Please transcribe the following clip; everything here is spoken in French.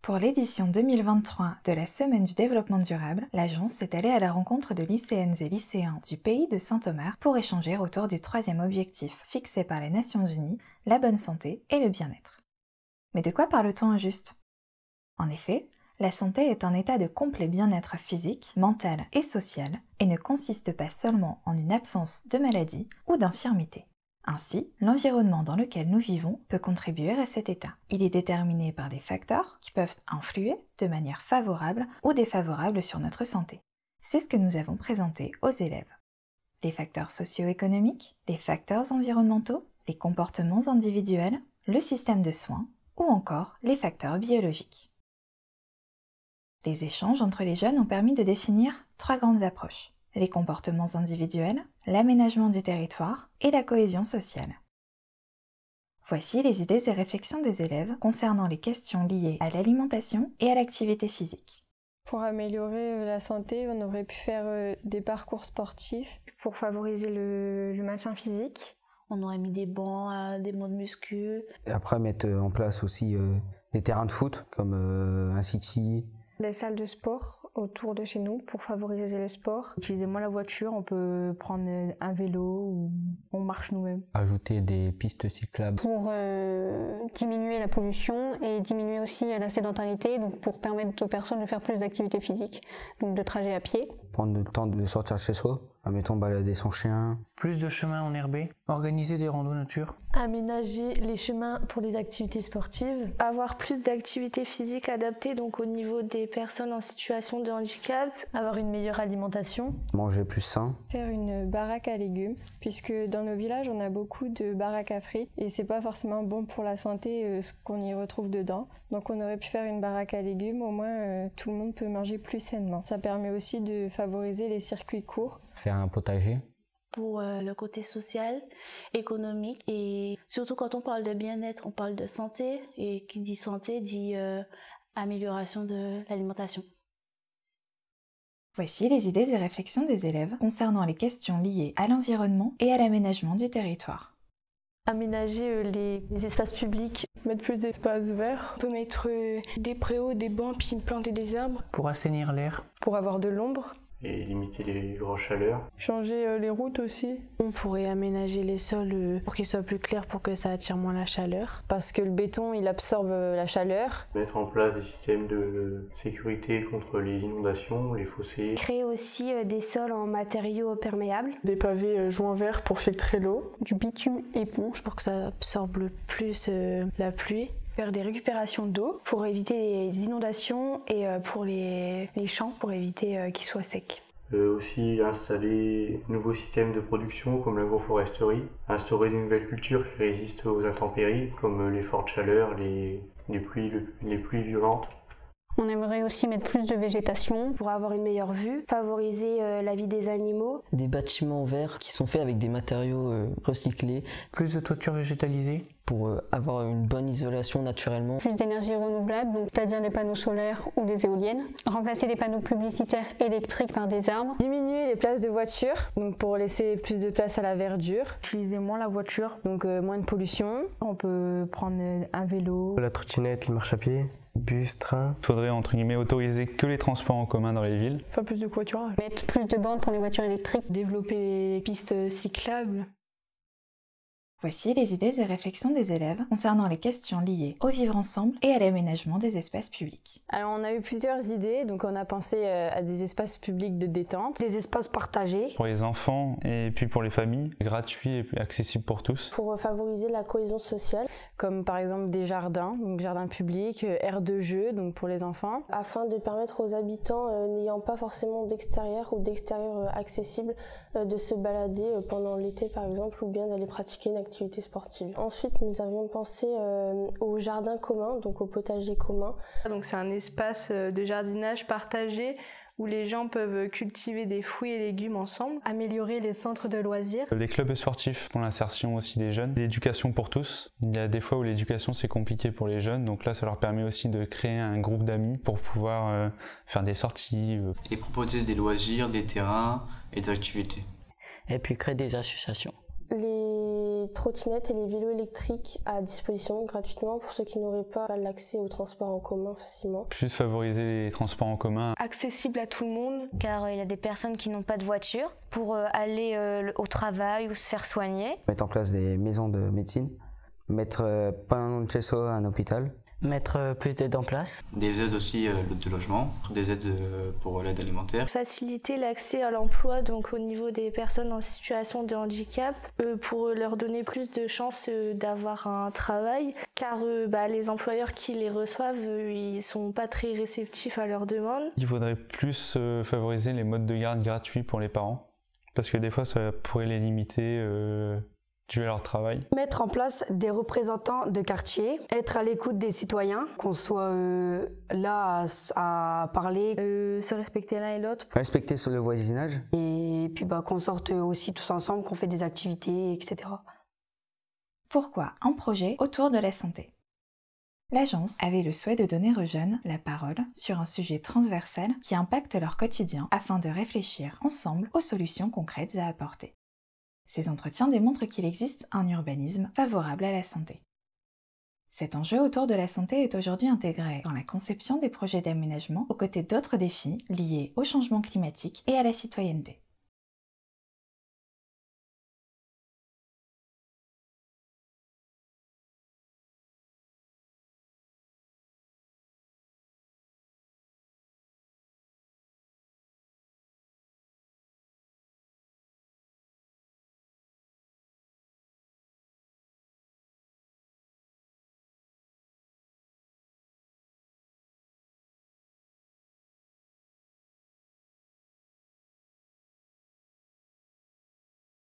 Pour l'édition 2023 de la Semaine du développement durable, l'agence est allée à la rencontre de lycéennes et lycéens du pays de Saint-Omer pour échanger autour du troisième objectif fixé par les Nations Unies, la bonne santé et le bien-être. Mais de quoi parle-t-on au juste ? En effet, la santé est un état de complet bien-être physique, mental et social et ne consiste pas seulement en une absence de maladie ou d'infirmité. Ainsi, l'environnement dans lequel nous vivons peut contribuer à cet état. Il est déterminé par des facteurs qui peuvent influer de manière favorable ou défavorable sur notre santé. C'est ce que nous avons présenté aux élèves. Les facteurs socio-économiques, les facteurs environnementaux, les comportements individuels, le système de soins ou encore les facteurs biologiques. Les échanges entre les jeunes ont permis de définir 3 grandes approches. Les comportements individuels, l'aménagement du territoire et la cohésion sociale. Voici les idées et réflexions des élèves concernant les questions liées à l'alimentation et à l'activité physique. Pour améliorer la santé, on aurait pu faire des parcours sportifs. Pour favoriser le maintien physique. On aurait mis des bancs, des bancs de muscu. Et après, mettre en place aussi des terrains de foot, comme un city. Des salles de sport autour de chez nous pour favoriser le sport. Utiliser moins la voiture, on peut prendre un vélo ou on marche nous-mêmes. Ajouter des pistes cyclables. Pour diminuer la pollution et diminuer aussi la sédentarité, donc pour permettre aux personnes de faire plus d'activité physique, donc de trajets à pied. Prendre le temps de sortir de chez soi, admettons balader son chien. Plus de chemins enherbés, organiser des randos nature. Aménager les chemins pour les activités sportives. Avoir plus d'activités physiques adaptées donc au niveau des personnes en situation de handicap. Avoir une meilleure alimentation. Manger plus sain. Faire une baraque à légumes, puisque dans nos villages on a beaucoup de baraques à frites et c'est pas forcément bon pour la santé ce qu'on y retrouve dedans. Donc on aurait pu faire une baraque à légumes, au moins tout le monde peut manger plus sainement. Ça permet aussi de favoriser les circuits courts. Faire un potager. Pour le côté social, économique et surtout quand on parle de bien-être, on parle de santé et qui dit santé dit amélioration de l'alimentation. Voici les idées et réflexions des élèves concernant les questions liées à l'environnement et à l'aménagement du territoire. Aménager les espaces publics, mettre plus d'espaces verts. On peut mettre des préaux, des bancs, puis planter des arbres. Pour assainir l'air. Pour avoir de l'ombre. Et limiter les grosses chaleurs. Changer les routes aussi. On pourrait aménager les sols pour qu'ils soient plus clairs pour que ça attire moins la chaleur. Parce que le béton, il absorbe la chaleur. Mettre en place des systèmes de sécurité contre les inondations, les fossés. Créer aussi des sols en matériaux perméables. Des pavés joints verts pour filtrer l'eau. Du bitume éponge pour que ça absorbe plus la pluie. Faire des récupérations d'eau pour éviter les inondations et pour les champs pour éviter qu'ils soient secs. Aussi installer de nouveaux systèmes de production comme l'agroforesterie, instaurer de nouvelles cultures qui résistent aux intempéries comme les fortes chaleurs, les pluies violentes. On aimerait aussi mettre plus de végétation pour avoir une meilleure vue, favoriser la vie des animaux. Des bâtiments verts qui sont faits avec des matériaux recyclés. Plus de toitures végétalisées. Pour avoir une bonne isolation naturellement. Plus d'énergie renouvelable, c'est-à-dire les panneaux solaires ou les éoliennes. Remplacer les panneaux publicitaires électriques par des arbres. Diminuer les places de voiture, donc pour laisser plus de place à la verdure. Utiliser moins la voiture, donc moins de pollution. On peut prendre un vélo. La trottinette, le marche à pied. Bus, train. Il faudrait entre guillemets autoriser que les transports en commun dans les villes. Faire plus de covoiturage. Mettre plus de bornes pour les voitures électriques. Développer les pistes cyclables. Voici les idées et réflexions des élèves concernant les questions liées au vivre ensemble et à l'aménagement des espaces publics. Alors on a eu plusieurs idées, donc on a pensé à des espaces publics de détente, des espaces partagés. Pour les enfants et puis pour les familles, gratuits et accessibles pour tous. Pour favoriser la cohésion sociale. Comme par exemple des jardins, donc jardins publics, aires de jeu, donc pour les enfants. Afin de permettre aux habitants n'ayant pas forcément d'extérieur ou d'extérieur accessible de se balader pendant l'été par exemple ou bien d'aller pratiquer une activité sportive. Ensuite, nous avions pensé au jardin commun, donc au potager commun. Donc c'est un espace de jardinage partagé où les gens peuvent cultiver des fruits et légumes ensemble. Améliorer les centres de loisirs. Les clubs sportifs pour l'insertion aussi des jeunes. L'éducation pour tous. Il y a des fois où l'éducation c'est compliqué pour les jeunes, donc là ça leur permet aussi de créer un groupe d'amis pour pouvoir faire des sorties. Et proposer des loisirs, des terrains et des activités. Et puis créer des associations. Les trottinettes et les vélos électriques à disposition gratuitement pour ceux qui n'auraient pas l'accès aux transports en commun facilement. Plus favoriser les transports en commun. Accessible à tout le monde. Car il y a des personnes qui n'ont pas de voiture pour aller au travail ou se faire soigner. Mettre en place des maisons de médecine, mettre pas loin de chez soi un hôpital. Mettre plus d'aides en place. Des aides aussi de logement, des aides pour l'aide alimentaire. Faciliter l'accès à l'emploi donc au niveau des personnes en situation de handicap pour leur donner plus de chances d'avoir un travail car les employeurs qui les reçoivent ils sont pas très réceptifs à leurs demandes. Il faudrait plus favoriser les modes de garde gratuits pour les parents parce que des fois ça pourrait les limiter dû à leur travail. Mettre en place des représentants de quartier, être à l'écoute des citoyens, qu'on soit là à parler. Se respecter l'un et l'autre. Respecter sur le voisinage. Et puis qu'on sorte aussi tous ensemble, qu'on fait des activités, etc. Pourquoi un projet autour de la santé ? L'agence avait le souhait de donner aux jeunes la parole sur un sujet transversal qui impacte leur quotidien afin de réfléchir ensemble aux solutions concrètes à apporter. Ces entretiens démontrent qu'il existe un urbanisme favorable à la santé. Cet enjeu autour de la santé est aujourd'hui intégré dans la conception des projets d'aménagement aux côtés d'autres défis liés au changement climatique et à la citoyenneté.